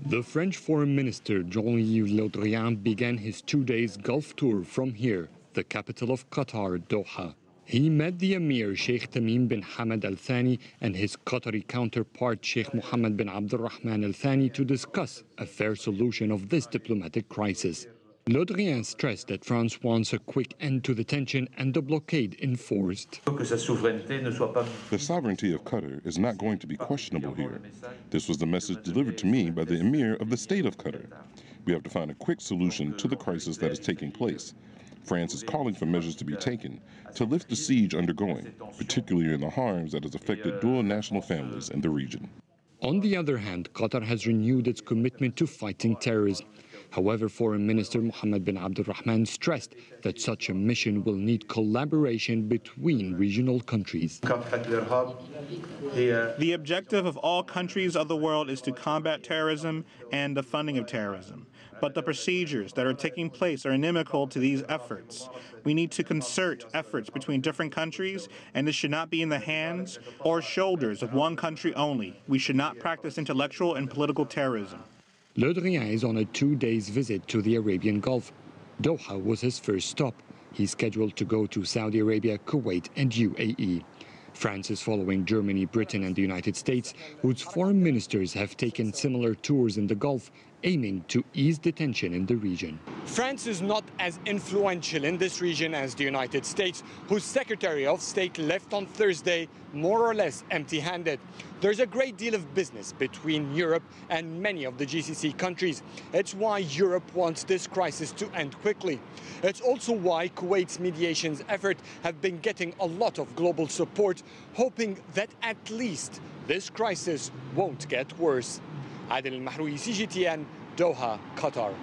The French Foreign Minister Jean-Yves Drian began his 2 days Gulf tour from here, the capital of Qatar, Doha. He met the Emir Sheikh Tamim bin Hamad Al Thani and his Qatari counterpart Sheikh Mohammed bin Abdulrahman Al Thani to discuss a fair solution of this diplomatic crisis. Le Drian stressed that France wants a quick end to the tension and the blockade enforced. The sovereignty of Qatar is not going to be questionable here. This was the message delivered to me by the Emir of the State of Qatar. We have to find a quick solution to the crisis that is taking place. France is calling for measures to be taken to lift the siege undergoing, particularly in the harms that has affected dual national families in the region. On the other hand, Qatar has renewed its commitment to fighting terrorism. However, Foreign Minister Mohammed bin Abdulrahman stressed that such a mission will need collaboration between regional countries. The objective of all countries of the world is to combat terrorism and the funding of terrorism. But the procedures that are taking place are inimical to these efforts. We need to concert efforts between different countries, and this should not be in the hands or shoulders of one country only. We should not practice intellectual and political terrorism. Le Drian is on a 2 days visit to the Arabian Gulf. Doha was his first stop. He's scheduled to go to Saudi Arabia, Kuwait and UAE. France is following Germany, Britain and the United States, whose foreign ministers have taken similar tours in the Gulf, aiming to ease the tension in the region. France is not as influential in this region as the United States, whose Secretary of State left on Thursday more or less empty-handed. There's a great deal of business between Europe and many of the GCC countries. It's why Europe wants this crisis to end quickly. It's also why Kuwait's mediation efforts have been getting a lot of global support, hoping that at least this crisis won't get worse. Adel Al-Mahroui, CGTN, Doha, Qatar.